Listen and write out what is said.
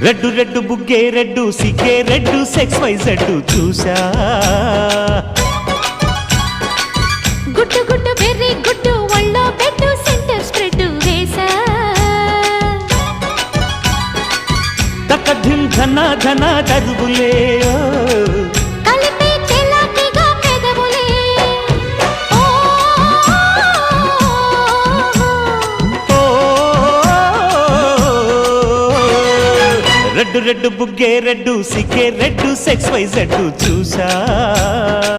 red red బుగ్గే red సిగ్గే red sexy జెడ్డు చూసా గుట్టు గుట్టు వెర్రి గుట్టు ఒళ్ళో పెట్టు సెంటర్ స్ప్రెడ్ వేసా తక్కధిం ధన ధన దరువులే కలిపే చెలాకిగా పెదవులే రెడ్డు రెడ్డు బుగ్గే రెడ్డు సిగ్గే రెడ్డు సెక్స్ వై జెడ్డు చూసా